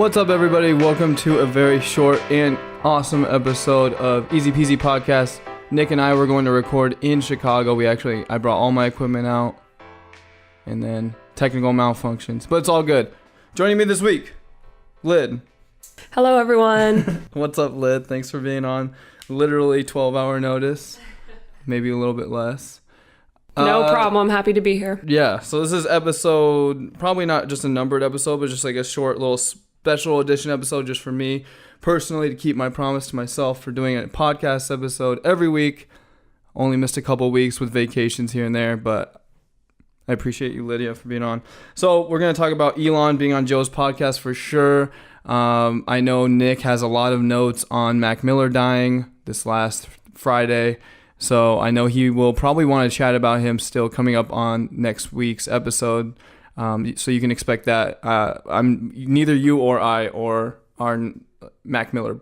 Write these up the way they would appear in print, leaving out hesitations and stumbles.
What's up, everybody? Welcome to a very short and awesome episode of EZPZ Podcast. Nick and I were going to record in Chicago. I brought all my equipment out, and then technical malfunctions, but it's all good. Joining me this week, Lyd. Hello, everyone. What's up, Lyd? Thanks for being on. Literally 12-hour notice, maybe a little bit less. No problem. Happy to be here. Yeah, so this is episode, probably not just a numbered episode, but just like a short little special edition episode just for me personally, to keep my promise to myself for doing a podcast episode every week. Only missed a couple weeks with vacations here and there, but I appreciate you, Lydia, for being on. So we're going to talk about Elon being on Joe's podcast for sure. I know Nick has a lot of notes on Mac Miller dying this last Friday, so I know he will probably want to chat about him still coming up on next week's episode. So you can expect that. Neither you or I or our Mac Miller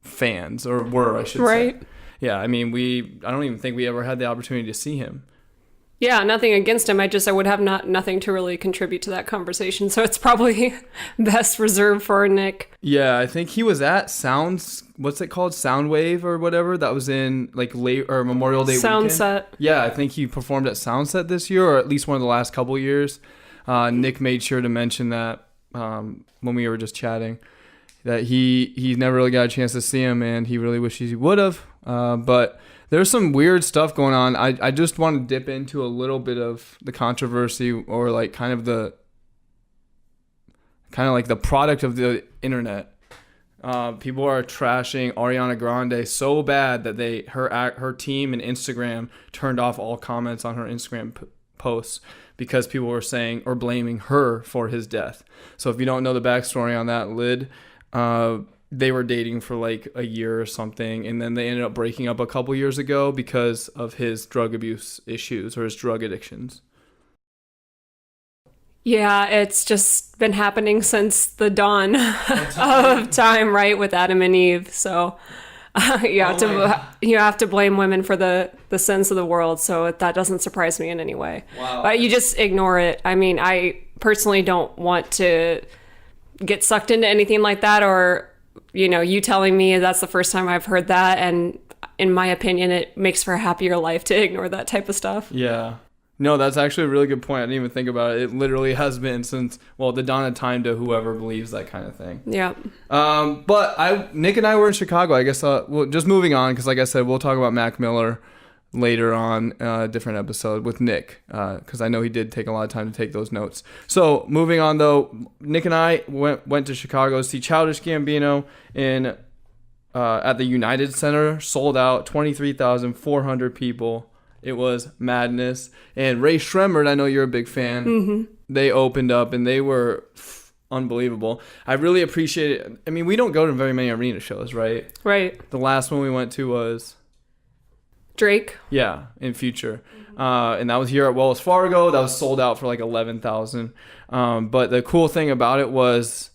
fans, or were, I should say. Yeah, I mean, I don't even think we ever had the opportunity to see him. Yeah, nothing against him. I would have nothing to really contribute to that conversation. So it's probably best reserved for Nick. Yeah, I think he was at what's it called? Soundwave or whatever. That was in like Memorial Day weekend. Soundset. Yeah, I think he performed at Soundset this year, or at least one of the last couple years. Nick made sure to mention that when we were just chatting, that he never really got a chance to see him, and he really wishes he would have. But there's some weird stuff going on. I just want to dip into a little bit of the controversy, or like kind of like the product of the internet. People are trashing Ariana Grande so bad that her team and Instagram turned off all comments on her Instagram posts because people were saying or blaming her for his death. So if you don't know the backstory on that, Lyd, they were dating for like a year or something, and then they ended up breaking up a couple years ago because of his drug abuse issues or his drug addictions. Yeah, it's just been happening since the dawn of time, right, with Adam and Eve. So you have to blame women for the sins of the world. So that doesn't surprise me in any way. Wow. But you just ignore it. I mean, I personally don't want to get sucked into anything like that, or you telling me that's the first time I've heard that, and in my opinion, it makes for a happier life to ignore that type of stuff. Yeah. No, that's actually a really good point. I didn't even think about it. It literally has been since, the dawn of time to whoever believes that kind of thing. Yeah. But Nick and I were in Chicago. I guess just moving on, because like I said, we'll talk about Mac Miller later on a different episode with Nick, because I know he did take a lot of time to take those notes. So moving on, though, Nick and I went to Chicago to see Childish Gambino at the United Center. Sold out, 23,400 people. It was madness. And Ray Sremmurd, I know you're a big fan. Mm-hmm. They opened up, and they were unbelievable. I really appreciate it. I mean, we don't go to very many arena shows, right? Right. The last one we went to was Drake. Yeah, in Future. And that was here at Wells Fargo. That was sold out for like 11,000. But the cool thing about it was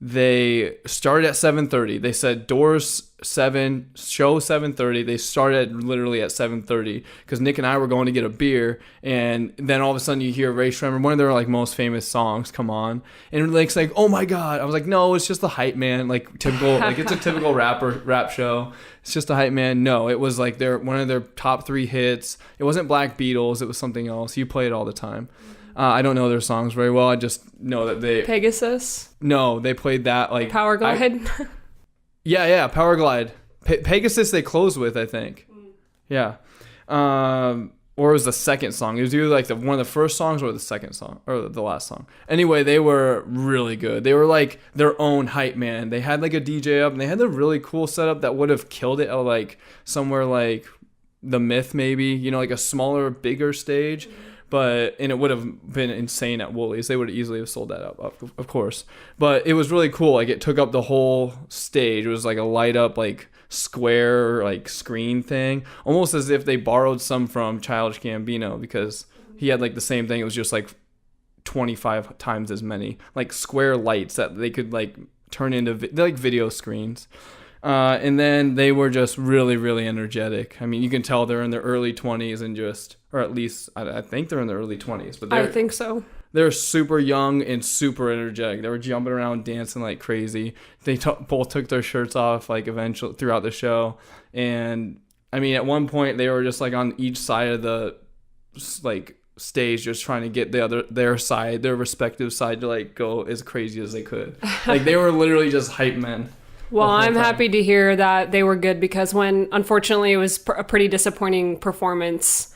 they started at 7:30. They said doors 7, show 7:30. They started literally at 7:30 because Nick and I were going to get a beer, and then all of a sudden you hear Ray Sremmurd, one of their like most famous songs, come on, and it's like, oh my god! I was like, no, it's just the hype man, like typical, like it's a typical rap show. It's just a hype man. No, it was like one of their top 3 hits. It wasn't Black Beatles. It was something else. You play it all the time. I don't know their songs very well. I just know that they... Pegasus? No, they played that like... Power Glide? Yeah, Power Glide. Pegasus they closed with, I think. Yeah. Or it was the second song. It was either like one of the first songs or the second song, or the last song. Anyway, they were really good. They were like their own hype man. They had like a DJ up, and they had a really cool setup that would have killed it at like somewhere like the Myth, maybe, like a smaller, bigger stage. And it would have been insane at Woolies. They would easily have sold that up, of course. But it was really cool. Like, it took up the whole stage. It was like a light up, like, square, like, screen thing. Almost as if they borrowed some from Childish Gambino, because he had, like, the same thing. It was just, like, 25 times as many, like, square lights that they could, like, turn into, like, video screens. And then they were just really, really energetic. I mean, you can tell they're in their early 20s and or at least I think they're in their early 20s. But I think so. They were super young and super energetic. They were jumping around, dancing like crazy. They both took their shirts off like eventually throughout the show. And I mean, at one point they were just like on each side of the like stage, just trying to get their respective side to like go as crazy as they could. Like they were literally just hype men. Well, I'm happy to hear that they were good, because unfortunately it was a pretty disappointing performance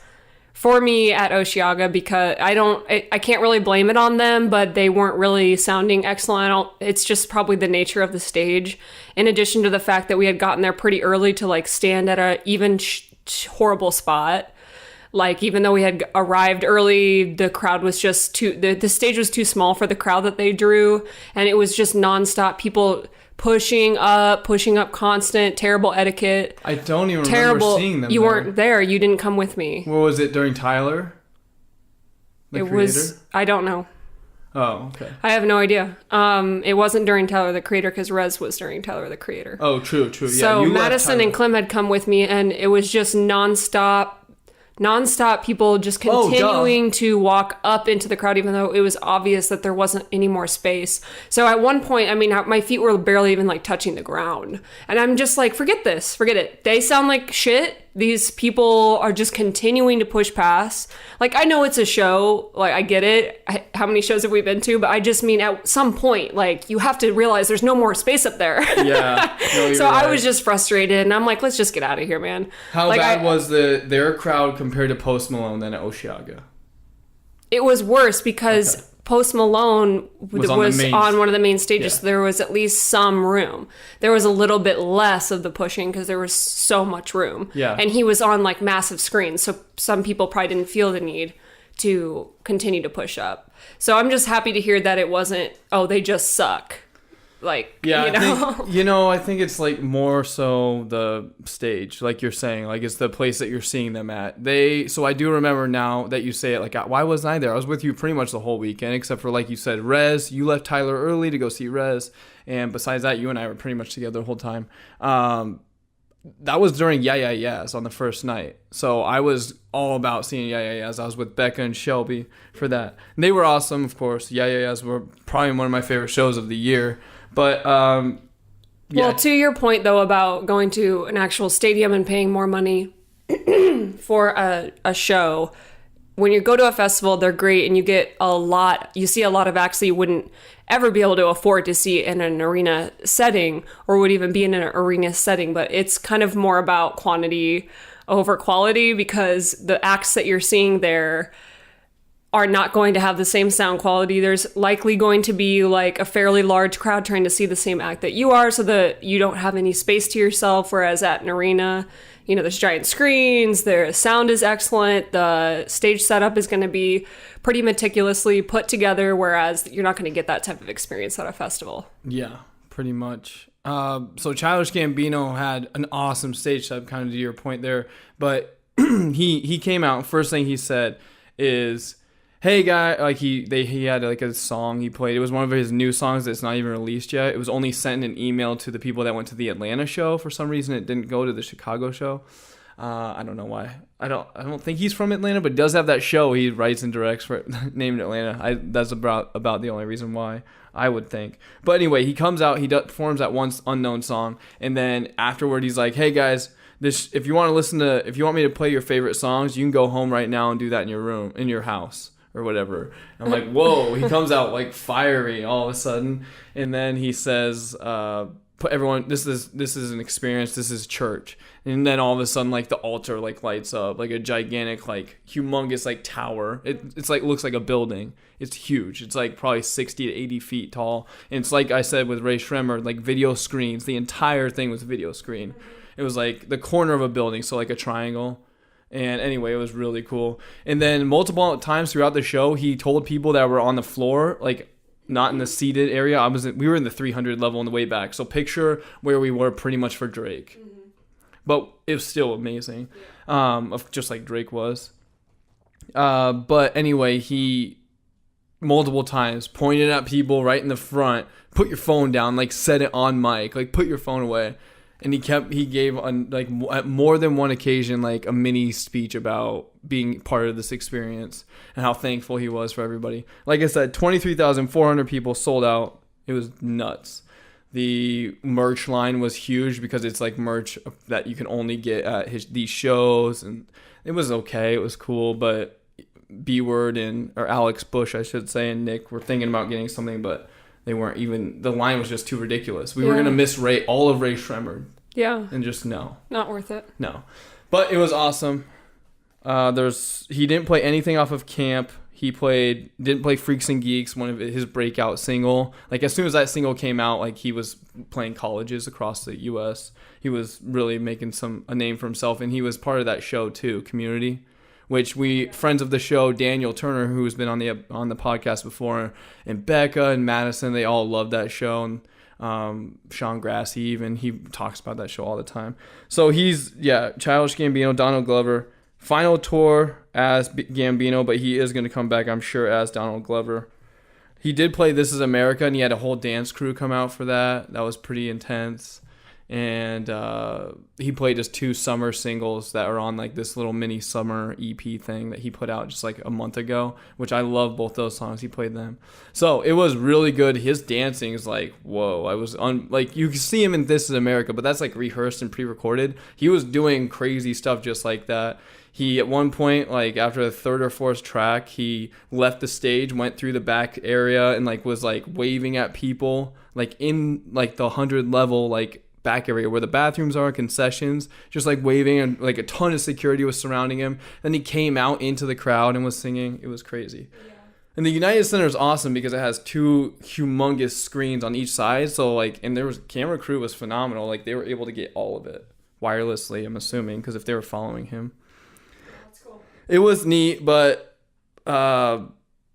for me at Osheaga, because I can't really blame it on them, but they weren't really sounding excellent. It's just probably the nature of the stage, in addition to the fact that we had gotten there pretty early to like stand at a even horrible spot. Like, even though we had arrived early, the crowd was just the stage was too small for the crowd that they drew, and it was just nonstop people pushing up constant, terrible etiquette. I don't even remember seeing them. You weren't there. You didn't come with me. What was it, during Tyler? The creator? I don't know. Oh, okay. I have no idea. It wasn't during Tyler, the Creator, because Rez was during Tyler, the Creator. Oh, true. Yeah, so Madison and Clem had come with me, and it was just nonstop people just continuing to walk up into the crowd, even though it was obvious that there wasn't any more space. So at one point, I mean, my feet were barely even like touching the ground, and I'm just like, forget it. They sound like shit. These people are just continuing to push past. Like, I know it's a show, like I get it. How many shows have we been to? But I just mean, at some point, like, you have to realize there's no more space up there. Yeah. No, so right. I was just frustrated, and I'm like, let's just get out of here, man. How bad was their crowd compared to Post Malone then at Osheaga? It was worse, because Post Malone was on one of the main stages, so there was at least some room. There was a little bit less of the pushing because there was so much room. Yeah. And he was on like massive screens, so some people probably didn't feel the need to continue to push up. So I'm just happy to hear that it wasn't, they just suck. Like, yeah, I think it's like more so the stage, like you're saying, like it's the place that you're seeing them at. So I do remember now that you say it, like, why wasn't I there? I was with you pretty much the whole weekend, except for, like you said, Rez. You left Tyler early to go see Rez, and besides that, you and I were pretty much together the whole time. That was during Yeah Yeahs on the first night, so I was all about seeing Yeah Yeahs. I was with Becca and Shelby for that. And they were awesome, of course. Yeah Yeahs were probably one of my favorite shows of the year. But, yeah. Well, to your point, though, about going to an actual stadium and paying more money for a show, when you go to a festival, they're great, and you see a lot of acts that you wouldn't ever be able to afford to see in an arena setting, or would even be in an arena setting. But it's kind of more about quantity over quality, because the acts that you're seeing there are not going to have the same sound quality. There's likely going to be like a fairly large crowd trying to see the same act that you are, so that you don't have any space to yourself. Whereas at an arena, there's giant screens, their sound is excellent, the stage setup is going to be pretty meticulously put together, whereas you're not going to get that type of experience at a festival. Yeah, pretty much. So Childish Gambino had an awesome stage setup, kind of to your point there, but he came out, first thing he said is, hey guy, like he had like a song he played. It was one of his new songs that's not even released yet. It was only sent in an email to the people that went to the Atlanta show. For some reason, it didn't go to the Chicago show. I don't know why. I don't think he's from Atlanta, but he does have that show he writes and directs for named Atlanta. That's about the only reason why, I would think. But anyway, he comes out, he performs that one unknown song, and then afterward he's like, hey guys, if you want me to play your favorite songs, you can go home right now and do that in your room, in your house, or whatever. I'm like, whoa. He comes out like fiery all of a sudden, and then he says, put everyone, this is an experience, this is church. And then all of a sudden, like, the altar like lights up, like a gigantic, like humongous like tower. It's like, looks like a building. It's huge. It's like probably 60 to 80 feet tall, and it's like I said with Ray Sremmurd, like video screens. The entire thing was a video screen. It was like the corner of a building, so like a triangle. And anyway, it was really cool. And then multiple times throughout the show, he told people that were on the floor, like not in the seated area. We were in the 300 level on the way back. So picture where we were pretty much for Drake. Mm-hmm. But it was still amazing, just like Drake was. But anyway, he multiple times pointed at people right in the front, put your phone down, like said it on mic, like put your phone away. And he gave on like at more than one occasion like a mini speech about being part of this experience and how thankful he was for everybody. Like I said, 23,400 people sold out. It was nuts. The merch line was huge because it's like merch that you can only get at these shows, and it was okay. It was cool, but B-Word or Alex Bush, I should say, and Nick were thinking about getting something, but they weren't even. The line was just too ridiculous. We were gonna miss all of Ray Sremmurd. Yeah. And just no. Not worth it. No. But it was awesome. He didn't play anything off of Camp. He didn't play Freaks and Geeks, one of his breakout single. Like as soon as that single came out, like he was playing colleges across the US. He was really making a name for himself, and he was part of that show too, Community, which friends of the show, Daniel Turner, who's been on the podcast before, and Becca and Madison, they all love that show. And Sean Grassie, even he talks about that show all the time. So he's Childish Gambino, Donald Glover, final tour as Gambino, but he is going to come back, I'm sure, as Donald Glover. He did play This Is America, and he had a whole dance crew come out for that. That was pretty intense. And he played his 2 summer singles that are on like this little mini summer EP thing that he put out just like a month ago, which I love both those songs. He played them. So it was really good. His dancing is like, whoa. I was like, you can see him in This Is America, but that's like rehearsed and pre-recorded. He was doing crazy stuff just like that. He, at one point, like after the 3rd or 4th track, he left the stage, went through the back area, and like was like waving at people like in like the 100 level like back area where the bathrooms are, concessions, just like waving, and like a ton of security was surrounding him. Then he came out into the crowd and was singing. It was crazy. Yeah. And the United Center is awesome because it has 2 humongous screens on each side. So like, and there was camera crew was phenomenal. Like they were able to get all of it wirelessly, I'm assuming, because if they were following him. That's cool. It was neat, but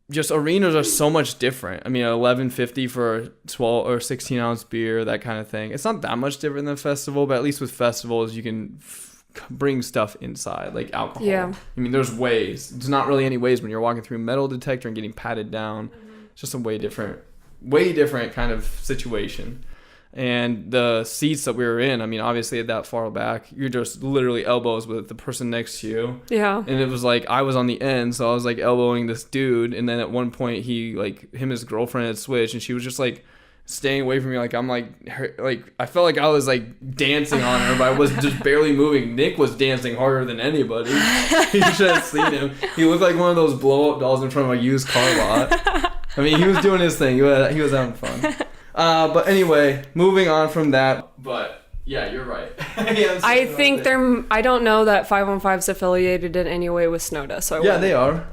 just arenas are so much different. I mean, $11.50 for a 12 or 16 ounce beer, that kind of thing. It's not that much different than a festival, but at least with festivals, you can bring stuff inside, like alcohol. Yeah. I mean, there's ways. There's not really any ways when you're walking through a metal detector and getting patted down. It's just a way different kind of situation. And the seats that we were in, I mean, obviously at that far back, you're just literally elbows with the person next to you. Yeah. And it was like, I was on the end, so I was like elbowing this dude. And then at one point, him and his girlfriend had switched, and she was just like staying away from me. Like, I'm like I felt like I was like dancing on her, but I was just barely moving. Nick was dancing harder than anybody. You should have seen him. He looked like one of those blow up dolls in front of a used car lot. I mean, he was doing his thing. He was having fun. But anyway, moving on from that. But yeah, you're right. I think I don't know that 515's affiliated in any way with Snowta. So they are.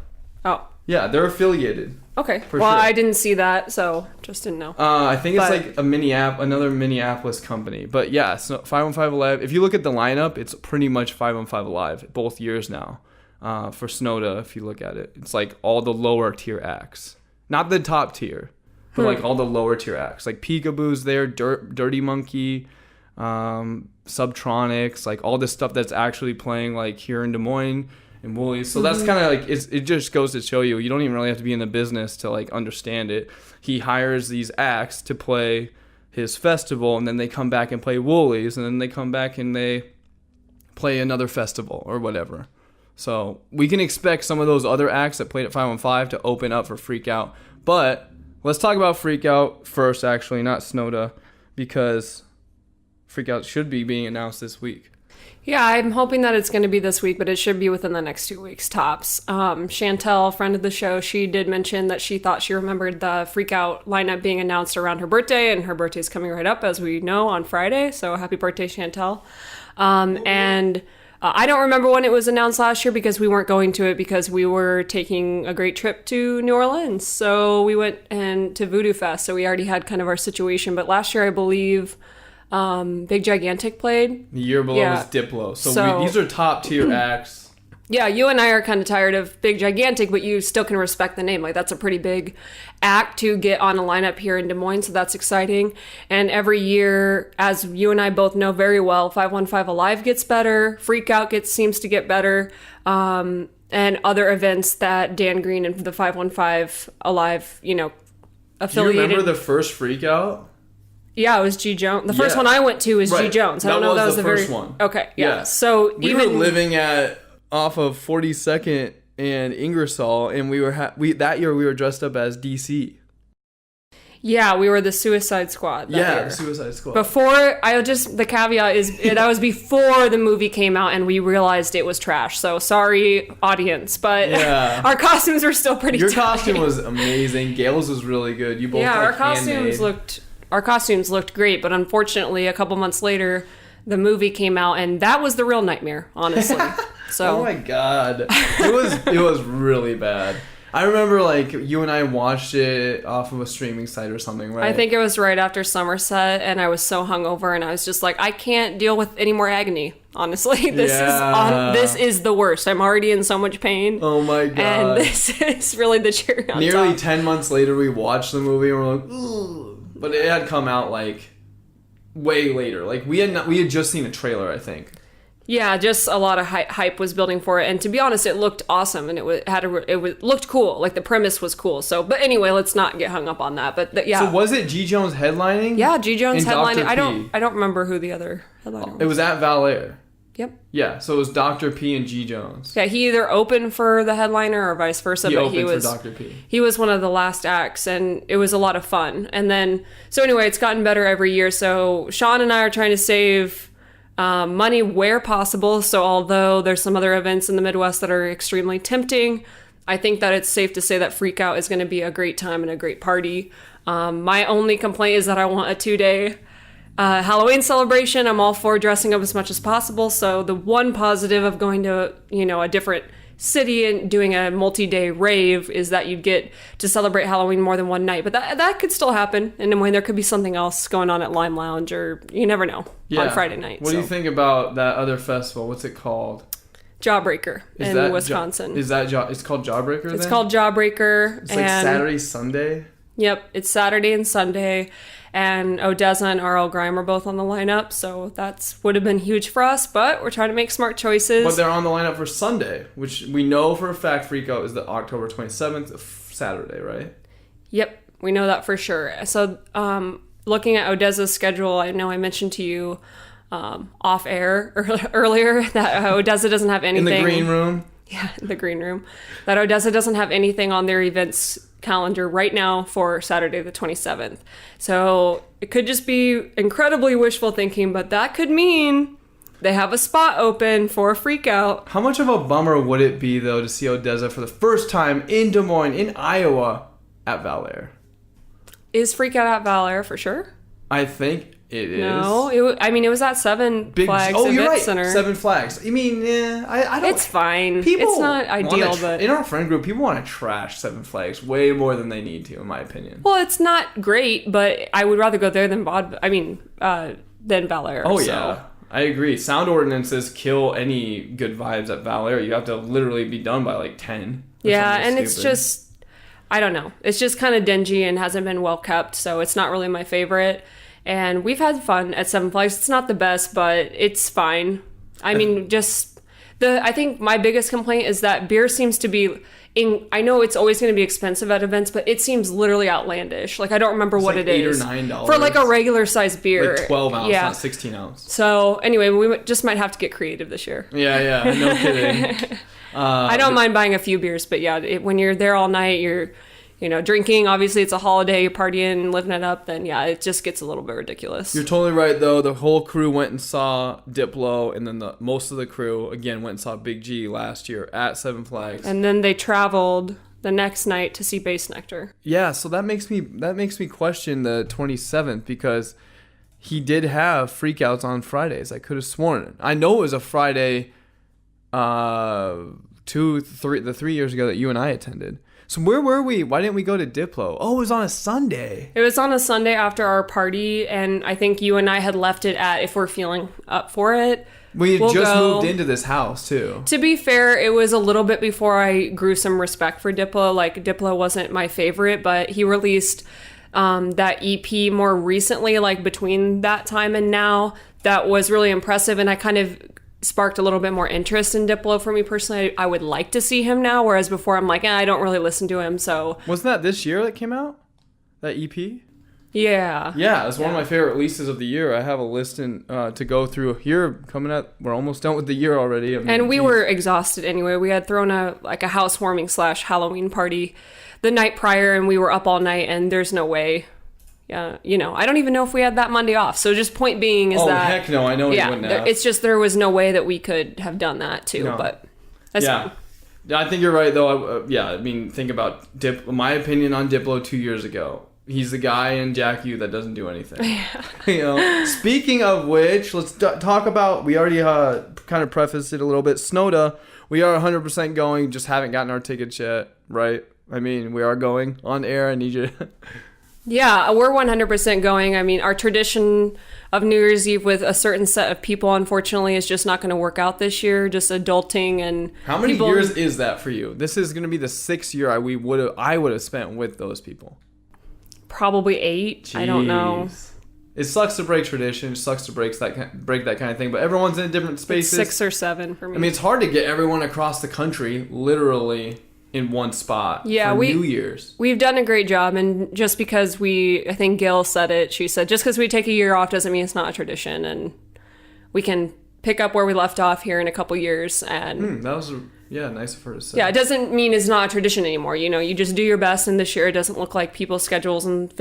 Oh. Yeah, they're affiliated. Okay. Well, sure. I didn't see that, so just didn't know. I think it's like another Minneapolis company. But yeah, so 515 Alive. If you look at the lineup, it's pretty much 515 Alive both years now. For Snowta, if you look at it, it's like all the lower tier acts, not the top tier. But like all the lower tier acts, like Peekaboo's there, Dirty Monkey, Subtronics, like all this stuff that's actually playing like here in Des Moines and Woolies. So that's kind of like, it just goes to show you don't even really have to be in the business to like understand it. He hires these acts to play his festival, and then they come back and play Woolies, and then they come back and they play another festival or whatever. So we can expect some of those other acts that played at 515 to open up for Freak Out, but let's talk about Freak Out first, actually, not Snowta, because Freak Out should be being announced this week. Yeah, I'm hoping that it's going to be this week, but it should be within the next 2 weeks, tops. Chantel, friend of the show, she did mention that she thought she remembered the Freak Out lineup being announced around her birthday, and her birthday's coming right up, as we know, on Friday, so happy birthday, Chantel. I don't remember when it was announced last year because we weren't going to it because we were taking a great trip to New Orleans. So we went to Voodoo Fest, so we already had kind of our situation. But last year, I believe, Big Gigantic played. The year below was Diplo. So these are top tier acts. Yeah, you and I are kind of tired of Big Gigantic, but you still can respect the name. Like, that's a pretty big act to get on a lineup here in Des Moines, so that's exciting. And every year, as you and I both know very well, 515 Alive gets better, Freak Out seems to get better, and other events that Dan Green and the 515 Alive, affiliated. Do you remember the first Freak Out? Yeah, it was G. Jones. The first one I went to was G. Jones. I don't know if that was the first one. Okay, yeah. So we were living off of 42nd and Ingersoll, and that year we were dressed up as DC. Yeah, we were the Suicide Squad. The Suicide Squad. The caveat is that was before the movie came out and we realized it was trash. So sorry, audience, but our costumes were still pretty Your tight. costume was amazing. Gail's was really good. You both our costumes looked great, but unfortunately, a couple months later, the movie came out, and that was the real nightmare, honestly. So oh my god, it was really bad. I remember like you and I watched it off of a streaming site or something, right? I think it was right after Somerset, and I was so hungover, and I was just like, I can't deal with any more agony. Honestly, this is the worst. I'm already in so much pain. Oh my god! And this is really the cherry on top. Nearly 10 months later, we watched the movie, and we're like, ugh. But it had come out like way later. Like we had just seen a trailer, I think. Yeah, just a lot of hype was building for it, and to be honest, it looked awesome, and it looked cool. Like the premise was cool. So, but anyway, let's not get hung up on that. But yeah. So was it G. Jones headlining? Yeah, G. Jones headlining. Dr. I don't remember who the other headliner was. It was at Valair. Yep. Yeah, so it was Dr. P and G. Jones. Yeah, he either opened for the headliner or vice versa. He opened for Dr. P. He was one of the last acts, and it was a lot of fun. And then, so anyway, it's gotten better every year. So Shaun and I are trying to save money where possible. So although there's some other events in the Midwest that are extremely tempting, I think that it's safe to say that Freak Out is going to be a great time and a great party. My only complaint is that I want a 2-day Halloween celebration. I'm all for dressing up as much as possible. So the one positive of going to, a different city and doing a multi-day rave is that you get to celebrate Halloween more than one night. But that could still happen. And then there could be something else going on at Lime Lounge, or you never know, on Friday night. What do you think about that other festival? What's it called? Jawbreaker in Wisconsin. It's called Jawbreaker? It's called Jawbreaker. It's like Saturday, Sunday? Yep, it's Saturday and Sunday. And Odessa and R.L. Grime are both on the lineup, so would have been huge for us, but we're trying to make smart choices. But they're on the lineup for Sunday, which we know for a fact Freak Out is the October 27th, Saturday, right? Yep, we know that for sure. So looking at Odessa's schedule, I know I mentioned to you off air earlier that Odessa doesn't have anything. In the green room? Yeah, in the green room. That Odessa doesn't have anything on their events calendar right now for Saturday the 27th. So it could just be incredibly wishful thinking, but that could mean they have a spot open for a Freak Out. How much of a bummer would it be, though, to see Odessa for the first time in Des Moines, in Iowa, at Valair? Is Freak Out at Valair for sure? I think it is. No, it was at Seven Flags Event Center. Seven Flags. I mean, I don't. It's fine. It's not ideal, but in our friend group, people want to trash Seven Flags way more than they need to, in my opinion. Well, it's not great, but I would rather go there than than Valair. Oh yeah, I agree. Sound ordinances kill any good vibes at Valair. You have to literally be done by like 10. Yeah, and it's just, I don't know. It's just kind of dingy and hasn't been well kept, so it's not really my favorite. And we've had fun at Seven Flags. It's not the best, but it's fine. I mean, I think my biggest complaint is that beer seems to be I know it's always going to be expensive at events, but it seems literally outlandish. Like, I don't remember what it is. $8 or $9. For like a regular size beer. Like 12 ounce, not 16 ounce. So anyway, we just might have to get creative this year. Yeah, no kidding. I don't mind buying a few beers, but when you're there all night, you're drinking, obviously it's a holiday, you're partying, living it up, then yeah, it just gets a little bit ridiculous. You're totally right, though. The whole crew went and saw Diplo, and then most of the crew, again, went and saw Big G last year at Seven Flags. And then they traveled the next night to see Bass Nectar. Yeah, so that makes me question the 27th, because he did have freakouts on Fridays. I could have sworn. I know it was a Friday the 3 years ago that you and I attended. So where were we? Why didn't we go to Diplo? Oh, it was on a Sunday. It was on a Sunday after our party, and I think you and I had left it at if we're feeling up for it. We'll just moved into this house, too. To be fair, it was a little bit before I grew some respect for Diplo. Like, Diplo wasn't my favorite, but he released that EP more recently, like between that time and now, that was really impressive, and I kind of sparked a little bit more interest in Diplo for me personally. I would like to see him now, whereas before I'm like, I don't really listen to him, so... Wasn't that this year that came out? That EP? Yeah. Yeah, it's one of my favorite releases of the year. I have a list to go through here coming up. We're almost done with the year already. I mean, and we were exhausted anyway. We had thrown a housewarming / Halloween party the night prior, and we were up all night, and there's no way. Yeah, I don't even know if we had that Monday off. So just point being is that... Oh, heck no, I know we wouldn't have. It's just there was no way that we could have done that too, but that's fine. I think you're right, though. Think about my opinion on Diplo 2 years ago. He's the guy in Jack U that doesn't do anything. Speaking of which, let's talk about... We already kind of prefaced it a little bit. Snowta, we are 100% going, just haven't gotten our tickets yet, right? I mean, we are going on air. I need you to... Yeah, we're 100% going. I mean, our tradition of New Year's Eve with a certain set of people, unfortunately, is just not going to work out this year. Just adulting and... How many years is that for you? This is going to be the 6th year I would have spent with those people. Probably 8. Jeez. I don't know. It sucks to break tradition. It sucks to break that kind of thing. But everyone's in different spaces. It's 6 or 7 for me. I mean, it's hard to get everyone across the country, literally... in one spot for New Year's. We've done a great job, and just because I think Gail said it, she said, just because we take a year off doesn't mean it's not a tradition, and we can pick up where we left off here in a couple years. And that was, nice of her to say. Yeah, it doesn't mean it's not a tradition anymore. You just do your best, and this year it doesn't look like people's schedules and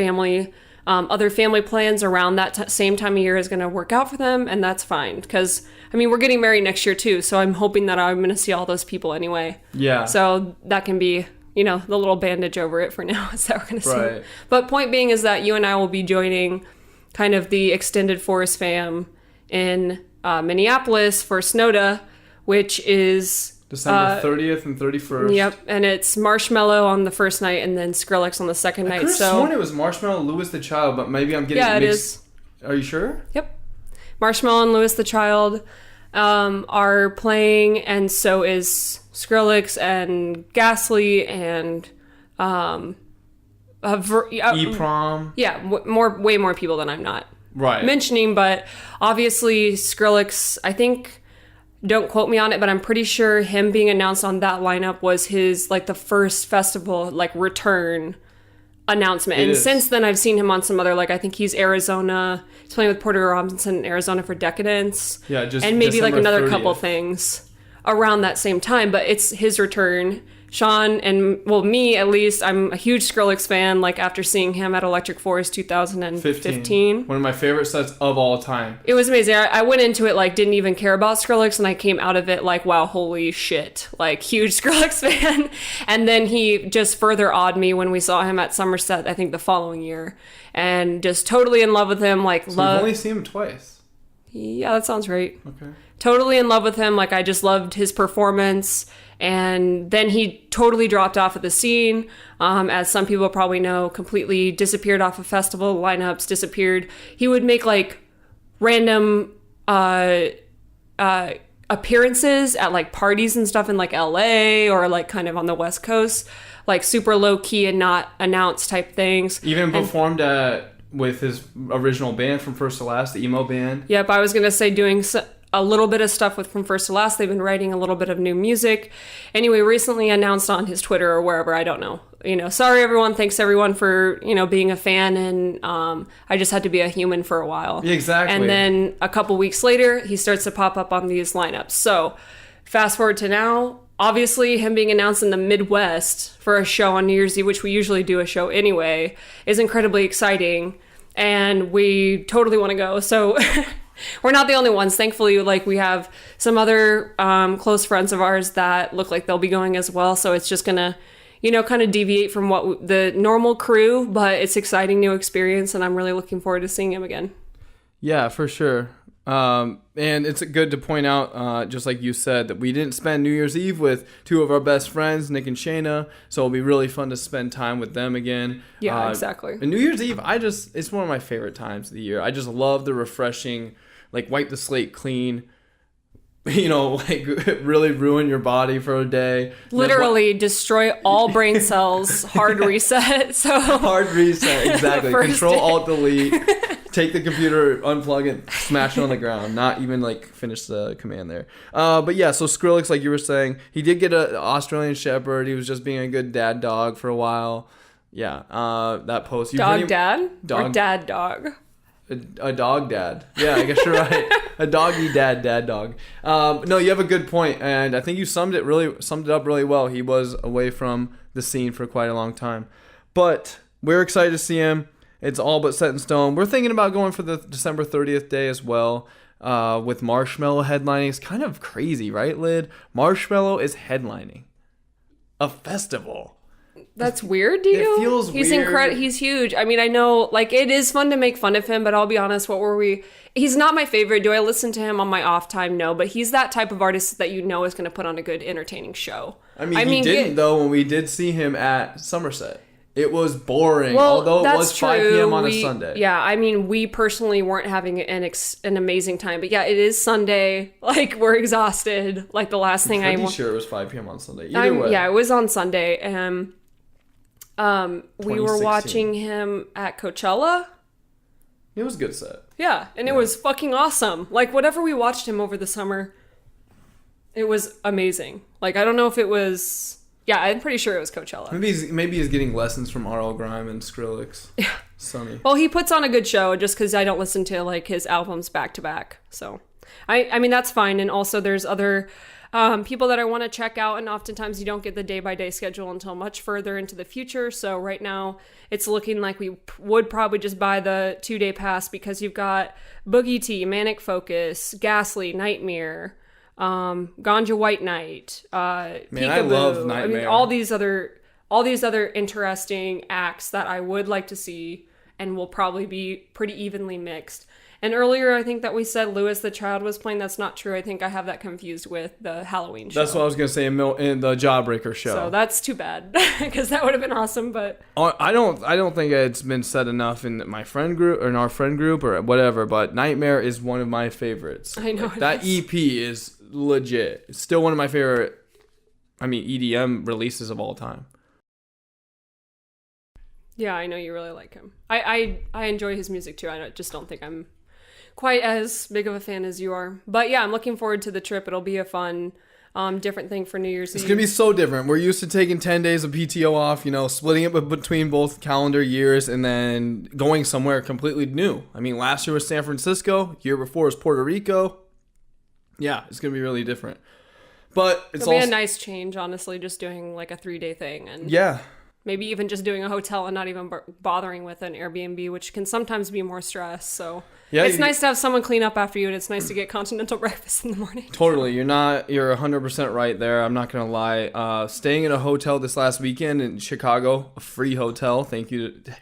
other family plans around that same time of year is going to work out for them, and that's fine, because we're getting married next year too, so I'm hoping that I'm going to see all those people anyway. Yeah. So that can be, the little bandage over it for now, is that we're going to see. Right. But point being is that you and I will be joining kind of the extended Forest fam in Minneapolis for Snowta, which is... December 30th and 31st. Yep, and it's Marshmello on the first night and then Skrillex on the second night. I could have sworn it was Marshmello and Louis the Child, but maybe I'm getting it mixed. It is. Are you sure? Yep. Marshmello and Louis the Child are playing, and so is Skrillex and Ghastly and E-Prom. Yeah, way more people than I'm not mentioning, but obviously Skrillex, I think... Don't quote me on it, but I'm pretty sure him being announced on that lineup was his, the first festival, return announcement. And since then, I've seen him on some other, I think he's Arizona. He's playing with Porter Robinson in Arizona for Decadence. Yeah, just and maybe, December another 30th. couple things around that same time. But it's his return. Sean and, me at least, I'm a huge Skrillex fan, after seeing him at Electric Forest 2015. One of my favorite sets of all time. It was amazing. I went into it, didn't even care about Skrillex, and I came out of it wow, holy shit. Huge Skrillex fan. And then he just further awed me when we saw him at Somerset, I think the following year. And just totally in love with him, So you've only seen him twice? Yeah, that sounds right. Okay. Totally in love with him. I just loved his performance. And then he totally dropped off of the scene. As some people probably know, completely disappeared off of festival lineups, disappeared. He would make random appearances at parties and stuff in LA or kind of on the West Coast, super low key and not announced type things. Even performed with his original band from First to Last, the emo band. Yep, I was gonna say doing a little bit of stuff with From First to Last. They've been writing a little bit of new music. Anyway, recently announced on his Twitter or wherever, I don't know. Sorry everyone. Thanks everyone for, being a fan. And I just had to be a human for a while. Exactly. And then a couple weeks later, he starts to pop up on these lineups. So fast forward to now, obviously him being announced in the Midwest for a show on New Year's Eve, which we usually do a show anyway, is incredibly exciting. And we totally want to go. So... We're not the only ones. Thankfully, we have some other close friends of ours that look like they'll be going as well. So it's just going to, kind of deviate from what the normal crew, but it's exciting new experience, and I'm really looking forward to seeing him again. Yeah, for sure. And it's good to point out, just like you said, that we didn't spend New Year's Eve with two of our best friends, Nick and Shayna. So it'll be really fun to spend time with them again. Yeah, exactly. And New Year's Eve, it's one of my favorite times of the year. I just love the refreshing, wipe the slate clean, really ruin your body for a day. Literally destroy all brain cells, hard reset. So hard reset, exactly. Control Alt Delete. Take the computer, unplug it, smash it on the ground. Not even finish the command there. But yeah, so Skrillex, like you were saying, he did get an Australian Shepherd. He was just being a good dad dog for a while. Yeah, that post. Dog dad? Dog. Or dad dog? A dog dad. Yeah, I guess you're right. A doggy dad dog. No, you have a good point, and I think you summed it up really well. He was away from the scene for quite a long time. But we're excited to see him. It's all but set in stone. We're thinking about going for the December 30th day as well, with Marshmello headlining. It's kind of crazy, right, Lyd? Marshmello is headlining a festival. That's weird to you? It feels weird. He's huge. I mean, I know, like, it is fun to make fun of him, but I'll be honest, he's not my favorite. Do I listen to him on my off time? No, but he's that type of artist that you know is going to put on a good, entertaining show. I mean, he didn't, though, when we did see him at Somerset. It was boring, although it was 5 p.m. on a Sunday. Yeah, I mean, we personally weren't having an amazing time. But yeah, it is Sunday. Like, we're exhausted. Like, the last thing I'm pretty sure it was 5 p.m. on Sunday. Either way. Yeah, it was on Sunday. We were watching him at Coachella. It was a good set. Yeah, and it was fucking awesome. Like, whatever we watched him over the summer, it was amazing. Like, I don't know if it was... Yeah, I'm pretty sure it was Coachella. Maybe he's getting lessons from R.L. Grime and Skrillex. Yeah. Sonny. Well, he puts on a good show just because I don't listen to, like, his albums back to back. So, I mean, that's fine. And also there's other people that I want to check out. And oftentimes you don't get the day-by-day schedule until much further into the future. So right now it's looking like we would probably just buy the 2-day pass because you've got Boogie T, Manic Focus, Ghastly, Nightmare... Ganja White Night, Man, Peekaboo. I love Nightmare. I mean, all these other interesting acts that I would like to see and will probably be pretty evenly mixed. And earlier, I think that we said Louis the Child was playing. That's not true. I think I have that confused with the Halloween show. That's what I was going to say in the Jawbreaker show. So that's too bad because that would have been awesome. But I don't think it's been said enough in my friend group or in our friend group or whatever, but Nightmare is one of my favorites. I know. That EP is legit. It's still one of my favorite, EDM releases of all time. Yeah, I know you really like him. I enjoy his music too. I just don't think I'm quite as big of a fan as you are. But yeah, I'm looking forward to the trip. It'll be a fun, different thing for New Year's Eve. It's going to be so different. We're used to taking 10 days of PTO off, splitting it between both calendar years and then going somewhere completely new. I mean, last year was San Francisco. Year before was Puerto Rico. Yeah, it's going to be really different. But it'll be a nice change, honestly, just doing like a 3-day thing. And yeah. Maybe even just doing a hotel and not even bothering with an Airbnb, which can sometimes be more stress. So yeah, it's nice to have someone clean up after you, and it's nice to get continental breakfast in the morning. Totally. You're 100% right there. I'm not going to lie. Staying in a hotel this last weekend in Chicago, a free hotel. Thank you to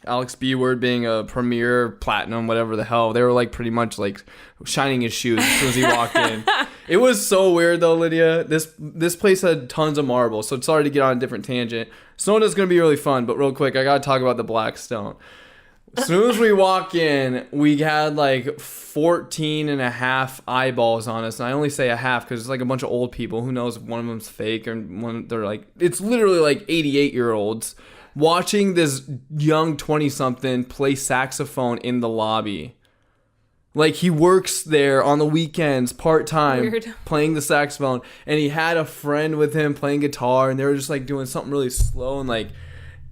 Alex B. Word being a premier, platinum, whatever the hell. They were like pretty much like shining his shoes as soon as he walked in. It was so weird though, Lydia. This place had tons of marble, so sorry to get on a different tangent. Snowta's going to be really fun, but real quick, I got to talk about the Black Stone. As soon as we walk in, we had like 14 and a half eyeballs on us. And I only say a half because it's like a bunch of old people. Who knows if one of them's fake or they're like, it's literally like 88-year-olds watching this young 20-something play saxophone in the lobby. Like, he works there on the weekends, part-time, playing the saxophone. And he had a friend with him playing guitar, and they were just, like, doing something really slow and, like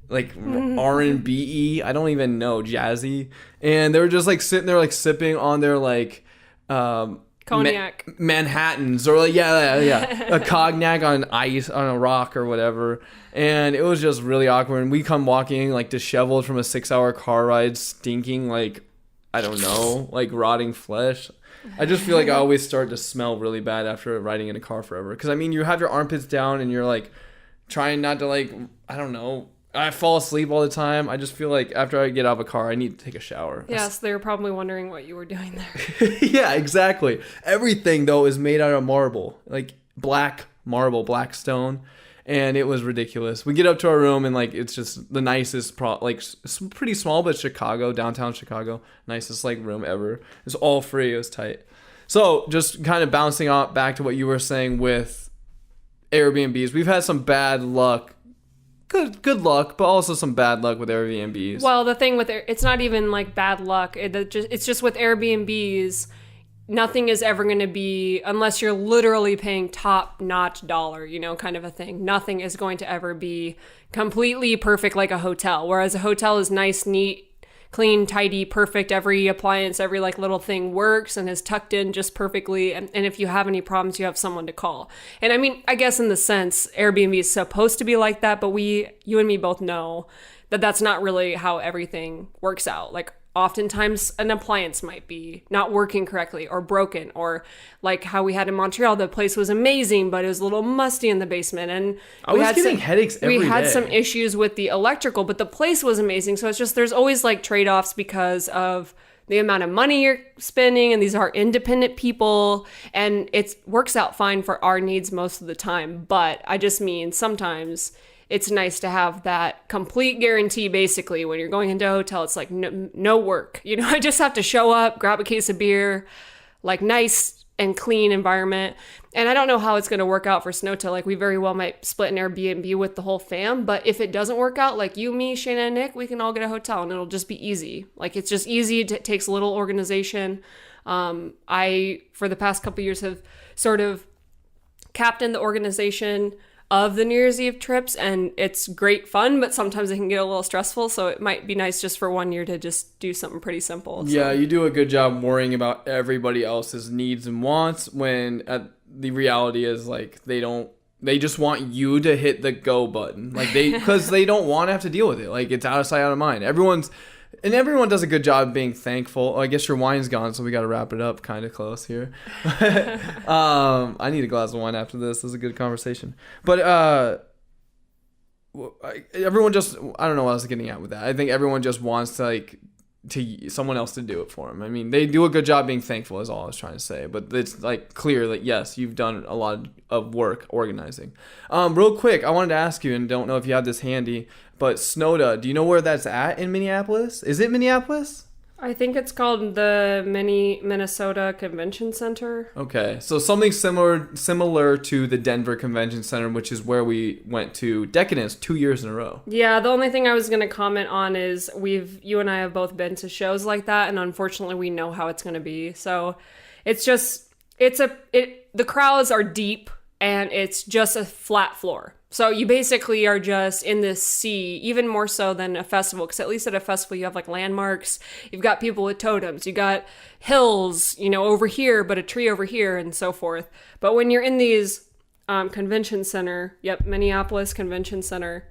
R&B-y. I don't even know, jazzy. And they were just, like, sitting there, like, sipping on their, like... Cognac. Manhattans. Or, like, yeah. A cognac on ice, on a rock or whatever. And it was just really awkward. And we come walking, like, disheveled from a 6-hour car ride, stinking, like... I don't know, like rotting flesh. I just feel like I always start to smell really bad after riding in a car forever. Because, I mean, you have your armpits down and you're, like, trying not to, like, I don't know. I fall asleep all the time. I just feel like after I get out of a car, I need to take a shower. Yes, they were probably wondering what you were doing there. Yeah, exactly. Everything, though, is made out of marble. Like, black marble, black stone. And it was ridiculous. We get up to our room and, like, it's just the nicest, it's pretty small, but Chicago, downtown Chicago, nicest, like, room ever. It's all free. It was tight. So just kind of bouncing off back to what you were saying with Airbnbs. We've had some bad luck. Good luck, but also some bad luck with Airbnbs. Well, the thing with it's not even, like, bad luck. It's just with Airbnbs, nothing is ever going to be, unless you're literally paying top-notch dollar, kind of a thing. Nothing is going to ever be completely perfect like a hotel. Whereas a hotel is nice, neat, clean, tidy, perfect. Every appliance, every like little thing works and is tucked in just perfectly. And if you have any problems, you have someone to call. And I mean, I guess in the sense, Airbnb is supposed to be like that, but you and me both know that that's not really how everything works out. Like, oftentimes an appliance might be not working correctly or broken, or like how we had in Montreal, the place was amazing, but it was a little musty in the basement. And I was getting headaches every day. We had some issues with the electrical, but the place was amazing. So it's just, there's always like trade-offs because of the amount of money you're spending, and these are independent people, and it works out fine for our needs most of the time. But I just mean sometimes it's nice to have that complete guarantee. Basically, when you're going into a hotel, it's like no work. I just have to show up, grab a case of beer, like nice and clean environment. And I don't know how it's going to work out for Snowta. Like, we very well might split an Airbnb with the whole fam. But if it doesn't work out, like you, me, Shayna, and Nick, we can all get a hotel and it'll just be easy. Like, it's just easy. It takes little organization. I, for the past couple of years, have sort of captained the organization of the New Year's Eve trips, and it's great fun, but sometimes it can get a little stressful, so it might be nice just for 1 year to just do something pretty simple. Yeah, you do a good job worrying about everybody else's needs and wants, when the reality is, like, they just want you to hit the go button, like, because they don't want to have to deal with it. Like, it's out of sight, out of mind. Everyone does a good job being thankful. I guess your wine's gone, so we got to wrap it up kind of close here. I need a glass of wine after this. This is a good conversation. But everyone just, I don't know what I was getting at with that. I think everyone just wants to someone else to do it for them. I mean, they do a good job being thankful is all I was trying to say. But it's like clear that, yes, you've done a lot of work organizing. Real quick, I wanted to ask you, and don't know if you have this handy, but Snowta, do you know where that's at in Minneapolis? Is it Minneapolis? I think it's called the Minnesota Convention Center. Okay, so something similar to the Denver Convention Center, which is where we went to Decadence 2 years in a row. Yeah, the only thing I was going to comment on is you and I have both been to shows like that, and unfortunately we know how it's going to be. So it's just, the crowds are deep, and it's just a flat floor. So you basically are just in this sea, even more so than a festival, because at least at a festival you have like landmarks, you've got people with totems, you got hills, over here, but a tree over here, and so forth. But when you're in these convention center, Minneapolis Convention Center,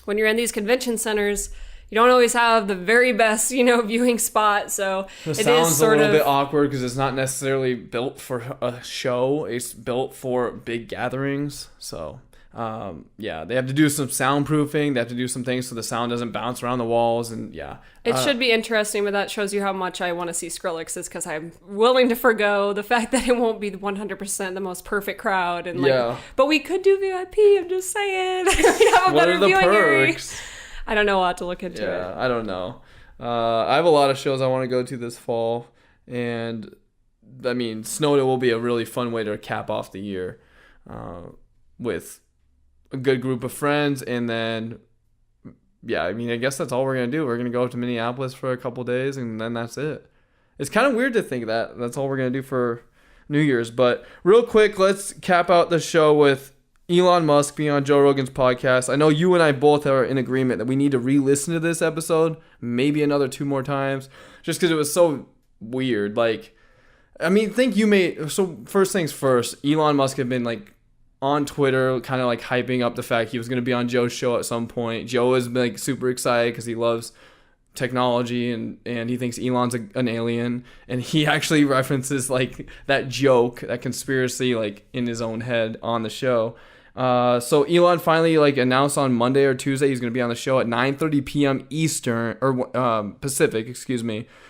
when you're in these convention centers, you don't always have the very best, viewing spot. So it sounds a little bit awkward because it's not necessarily built for a show. It's built for big gatherings. So they have to do some soundproofing. They have to do some things so the sound doesn't bounce around the walls. And it should be interesting, but that shows you how much I want to see Skrillex, is because I'm willing to forgo the fact that it won't be 100% the most perfect crowd. And but we could do VIP. I'm just saying. We have a what better are the viewing perks? area. I don't know. I'll have to look into it. Yeah, I don't know. I have a lot of shows I want to go to this fall, and I mean, Snowta will be a really fun way to cap off the year with a good group of friends. And then, I guess that's all we're going to do. We're going to go up to Minneapolis for a couple days, and then that's it. It's kind of weird to think that that's all we're going to do for New Year's. But real quick, let's cap out the show with Elon Musk being on Joe Rogan's podcast. I know you and I both are in agreement that we need to re-listen to this episode, maybe another 2 more times, just because it was so weird. Like, I mean, so first things first, Elon Musk had been like on Twitter, kind of like hyping up the fact he was going to be on Joe's show at some point. Joe is like super excited because he loves technology and he thinks Elon's an alien, and he actually references like that joke, that conspiracy, like in his own head on the show. So Elon finally announced on Monday or Tuesday he's going to be on the show at 9:30 p.m. Eastern or Pacific,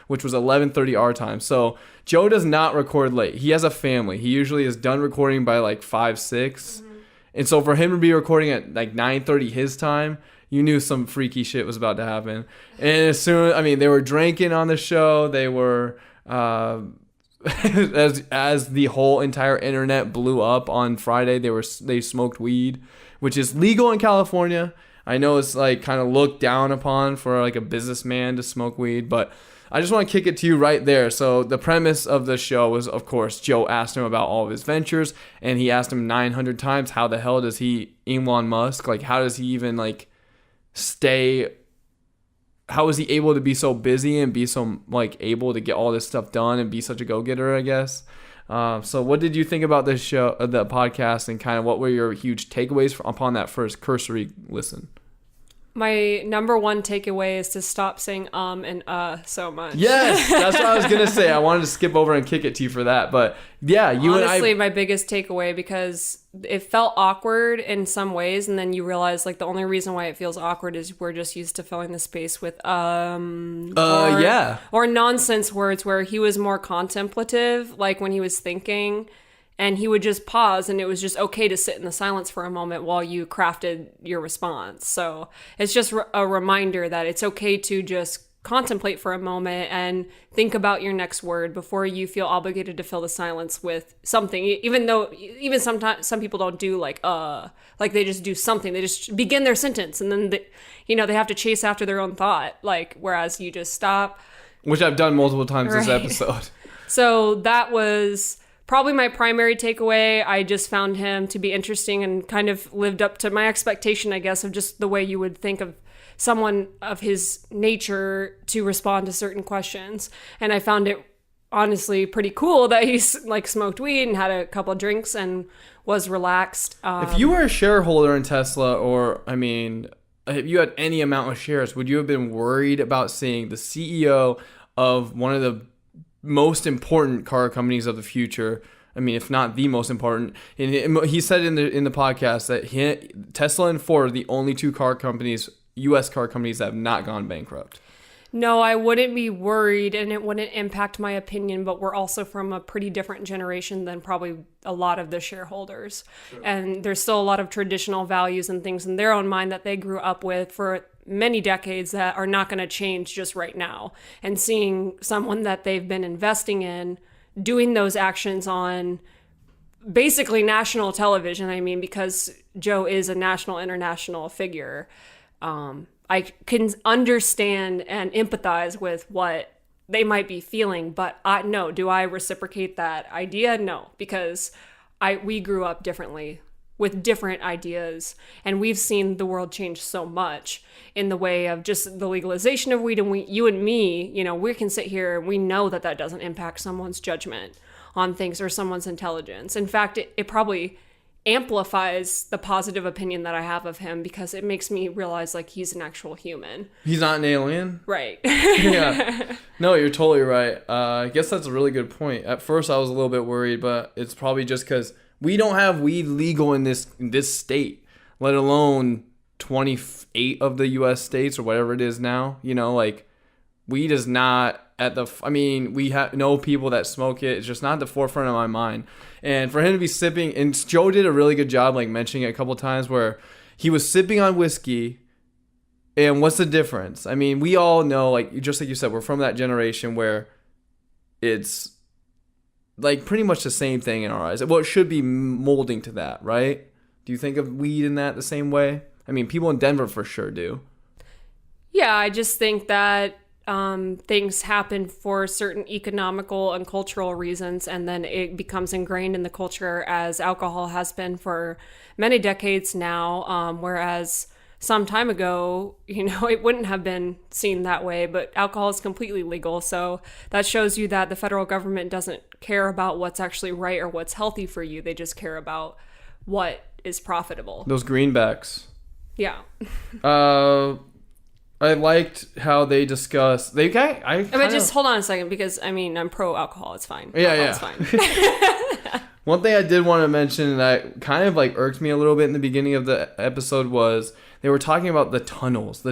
which was 11:30 our time. So Joe does not record late. He has a family. He usually is done recording by 5, 6. Mm-hmm. And so for him to be recording at 9:30 his time, you knew some freaky shit was about to happen. And they were drinking on the show. They were as the whole entire internet blew up on Friday, they smoked weed, which is legal in California. I know it's kind of looked down upon for a businessman to smoke weed, but I just want to kick it to you right there. So the premise of the show was, of course, Joe asked him about all of his ventures, and he asked him 900 times, how the hell does Elon Musk, like, how does he even, like, how is he able to be so busy and be so, like, able to get all this stuff done and be such a go-getter, I guess. So what did you think about this show, the podcast, and kind of what were your huge takeaways upon that first cursory listen? My number one takeaway is to stop saying and so much. Yes, that's what I was going to say. I wanted to skip over and kick it to you for that. But yeah, honestly, my biggest takeaway, because it felt awkward in some ways. And then you realize, like, the only reason why it feels awkward is we're just used to filling the space with or nonsense words, where he was more contemplative, like when he was thinking. And he would just pause, and it was just okay to sit in the silence for a moment while you crafted your response. So it's just a reminder that it's okay to just contemplate for a moment and think about your next word before you feel obligated to fill the silence with something. Even sometimes some people don't do like they just do something. They just begin their sentence, and then they have to chase after their own thought. Like, whereas you just stop. Which I've done multiple times this episode. So that was probably my primary takeaway. I just found him to be interesting and kind of lived up to my expectation, I guess, of just the way you would think of someone of his nature to respond to certain questions. And I found it honestly pretty cool that he's like smoked weed and had a couple of drinks and was relaxed. If you were a shareholder in Tesla, or if you had any amount of shares, would you have been worried about seeing the CEO of one of the most important car companies of the future? I mean, if not the most important. And he said in the podcast that Tesla and Ford are the only two U.S. car companies that have not gone bankrupt. No, I wouldn't be worried, and it wouldn't impact my opinion, but we're also from a pretty different generation than probably a lot of the shareholders. Sure. And there's still a lot of traditional values and things in their own mind that they grew up with for many decades that are not going to change just right now. And seeing someone that they've been investing in doing those actions on basically national television, because Joe is a national, international figure, I can understand and empathize with what they might be feeling, but do I reciprocate that idea? No, because we grew up differently with different ideas, and we've seen the world change so much in the way of just the legalization of weed. And you and me, we can sit here and we know that doesn't impact someone's judgment on things or someone's intelligence. In fact, it probably amplifies the positive opinion that I have of him, because it makes me realize like he's an actual human. He's not an alien? Right. Yeah. No, you're totally right. I guess that's a really good point. At first I was a little bit worried, but it's probably just because we don't have weed legal in this state, let alone 28 of the U.S. states or whatever it is now. Weed is not we know people that smoke it. It's just not at the forefront of my mind. And for him to be sipping, and Joe did a really good job mentioning it a couple times, where he was sipping on whiskey. And what's the difference? We all know, just like you said, we're from that generation where it's pretty much the same thing in our eyes. Well, it should be molding to that, right? Do you think of weed in that the same way? People in Denver for sure do. Yeah, I just think that things happen for certain economical and cultural reasons, and then it becomes ingrained in the culture, as alcohol has been for many decades now, whereas some time ago, it wouldn't have been seen that way, but alcohol is completely legal. So that shows you that the federal government doesn't care about what's actually right or what's healthy for you. They just care about what is profitable. Those greenbacks. Yeah. I liked how they discussed. Just hold on a second, because I'm pro alcohol. It's fine. Yeah, It's fine. One thing I did want to mention that kind of irked me a little bit in the beginning of the episode was they were talking about the tunnels.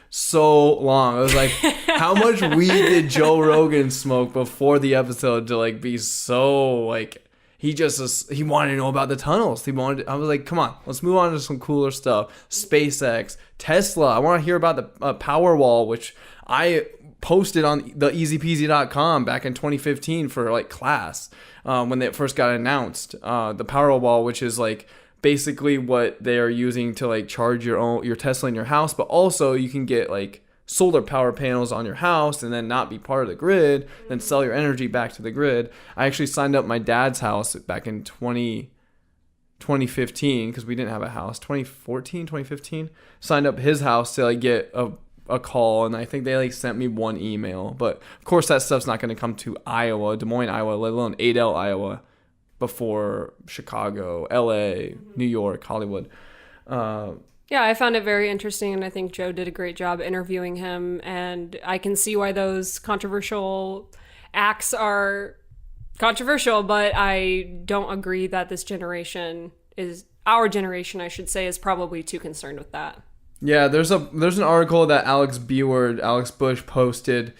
So long. I was like, how much weed did Joe Rogan smoke before the episode to be so he wanted to know about the tunnels. I was like, come on, let's move on to some cooler stuff. SpaceX, Tesla. I want to hear about the Powerwall, which I posted on TheEZPZ.com back in 2015 for class when they first got announced. The Powerwall, which is basically what they are using to charge your Tesla in your house, but also you can get solar power panels on your house and then not be part of the grid, then sell your energy back to the grid. I actually signed up my dad's house back in 2015 because we didn't have a house. 2014, 2015. Signed up his house to like get a call, and I think they like sent me one email. But of course that stuff's not going to come to Iowa, Des Moines, Iowa, let alone Adel, Iowa, before Chicago, LA, New York, Hollywood. Yeah, I found it very interesting, and I think Joe did a great job interviewing him, and I can see why those controversial acts are controversial, but I don't agree that this generation our generation, I should say, is probably too concerned with that. Yeah, there's an article that Alex Bush posted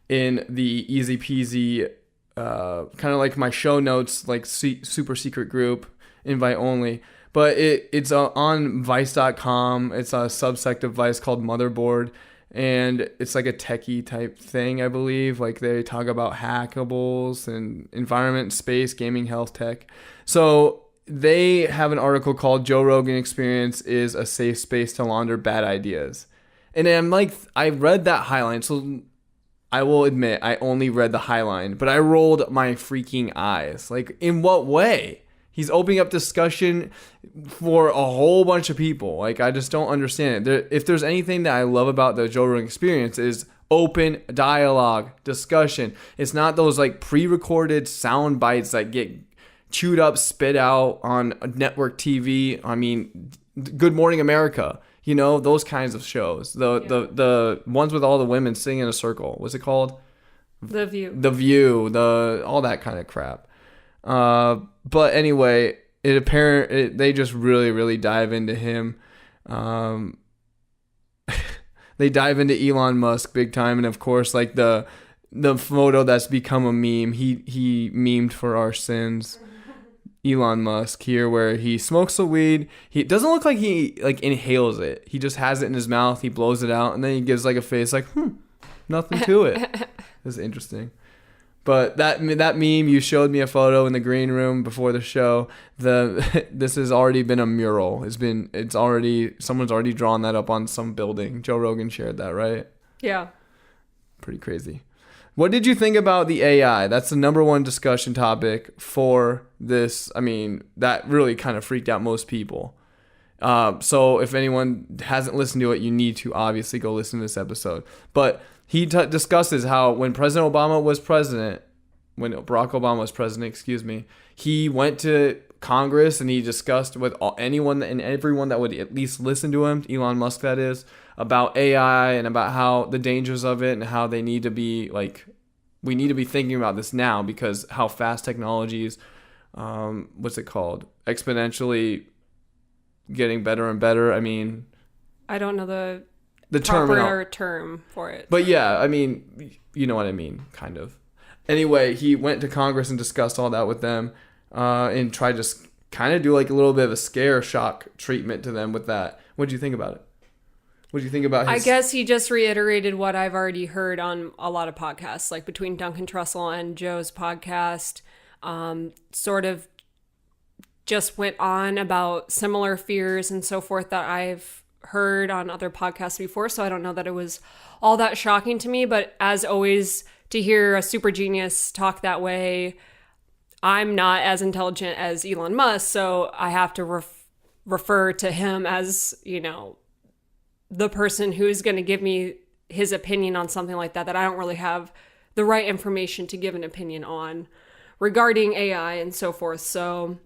in the EZPZ, kind of like my show notes, like super secret group, invite only. But it's on Vice.com. It's a subsect of Vice called Motherboard. And it's like a techie type thing, I believe. Like they talk about hackables and environment, space, gaming, health, tech. So they have an article called Joe Rogan Experience is a safe space to launder bad ideas. And I'm like, I read that highline. So I will admit I only read the highline, but I rolled my freaking eyes. Like, in what way? He's opening up discussion for a whole bunch of people. Like, I just don't understand it. If there's anything that I love about the Joe Rogan Experience is open dialogue, discussion. It's not those like pre-recorded sound bites that get chewed up, spit out on network TV. I mean, Good Morning America, you know, those kinds of shows. The ones with all the women sitting in a circle. What's it called? The View. The View, all that kind of crap. But anyway, they just really, really dive into him. They dive into Elon Musk big time, and of course, like the photo that's become a meme. He memed for our sins. Elon Musk here, where he smokes the weed. He doesn't look like he like inhales it. He just has it in his mouth. He blows it out, and then he gives like a face like, nothing to it. It's interesting. But that meme, you showed me a photo in the green room before the show. This has already been a mural. Someone's already drawn that up on some building. Joe Rogan shared that, right? Yeah. Pretty crazy. What did you think about the AI? That's the number one discussion topic for this. I mean, that really kind of freaked out most people. So if anyone hasn't listened to it, you need to obviously go listen to this episode. But he discusses how when Barack Obama was president, he went to Congress and he discussed with anyone and everyone that would at least listen to him, Elon Musk that is, about AI and about how the dangers of it and how they need to be like, we need to be thinking about this now because how fast technology is, exponentially getting better and better. I mean, I don't know the proper term for it. But yeah, I mean, you know what I mean, kind of. Anyway, he went to Congress and discussed all that with them and tried to kind of do like a little bit of a scare shock treatment to them with that. What do you think about it? What do you think about his... I guess he just reiterated what I've already heard on a lot of podcasts, like between Duncan Trussell and Joe's podcast, sort of just went on about similar fears and so forth that I've heard on other podcasts before. So I don't know that it was all that shocking to me, but as always, to hear a super genius talk that way, I'm not as intelligent as Elon Musk, so I have to refer to him as, you know, the person who's going to give me his opinion on something like that I don't really have the right information to give an opinion on regarding AI and so forth. So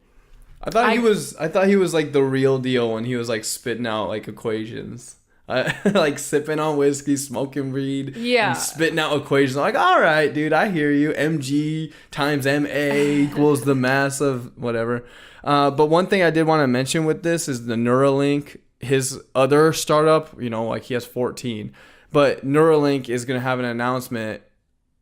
I thought he was like the real deal when he was like spitting out like equations. Like sipping on whiskey, smoking weed, and spitting out equations. I'm like, all right, dude, I hear you. MG times MA equals the mass of whatever. But one thing I did want to mention with this is the Neuralink, his other startup, you know, like he has 14. But Neuralink is going to have an announcement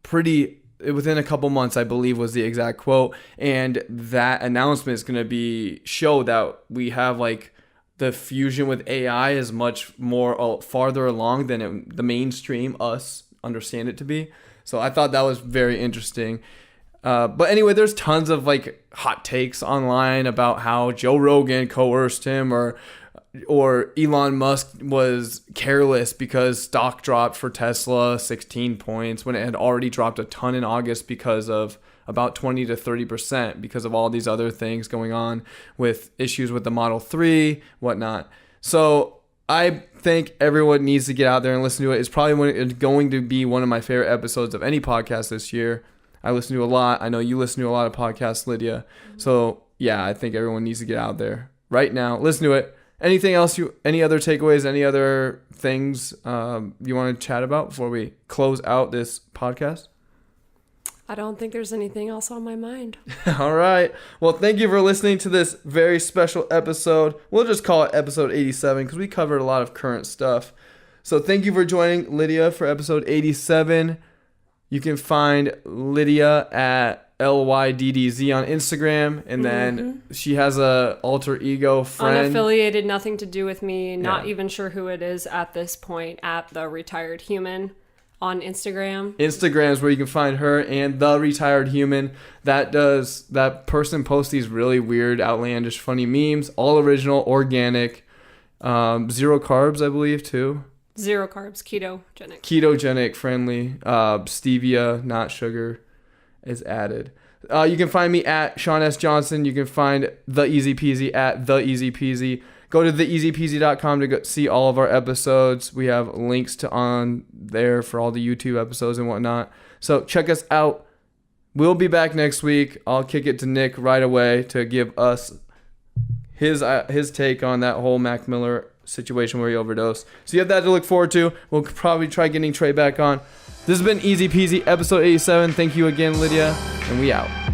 within a couple months, I believe was the exact quote. And that announcement is going to show that we have like the fusion with AI is much more farther along than the mainstream us understand it to be. So I thought that was very interesting. But anyway, there's tons of like hot takes online about how Joe Rogan coerced him or or Elon Musk was careless because stock dropped for Tesla 16 points when it had already dropped a ton in August because of about 20 to 30% because of all these other things going on with issues with the Model 3, whatnot. So I think everyone needs to get out there and listen to it. It's probably going to be one of my favorite episodes of any podcast this year. I listen to a lot. I know you listen to a lot of podcasts, Lydia. So yeah, I think everyone needs to get out there right now. Listen to it. Anything else? Any other takeaways? Any other things you want to chat about before we close out this podcast? I don't think there's anything else on my mind. All right. Well, thank you for listening to this very special episode. We'll just call it episode 87 because we covered a lot of current stuff. So thank you for joining Lydia for episode 87. You can find Lydia at LYDDZ on Instagram, and then she has a alter ego friend. Unaffiliated, nothing to do with me, not even sure who it is at this point, at The Retired Human on Instagram. Instagram is where you can find her and The Retired Human. That person posts these really weird, outlandish, funny memes, all original, organic, 0 carbs, I believe, too. 0 carbs, ketogenic. Ketogenic friendly. Stevia, not sugar, is added. You can find me at Shaun S. Johnson. You can find TheEZPZ at TheEZPZ. Go to TheEZPZ.com to see all of our episodes. We have links on there for all the YouTube episodes and whatnot. So check us out. We'll be back next week. I'll kick it to Nick right away to give us his take on that whole Mac Miller situation where he overdosed. So you have that to look forward to. We'll probably try getting Trey back on. This has been Easy Peasy, episode 87. Thank you again, Lydia, and we out.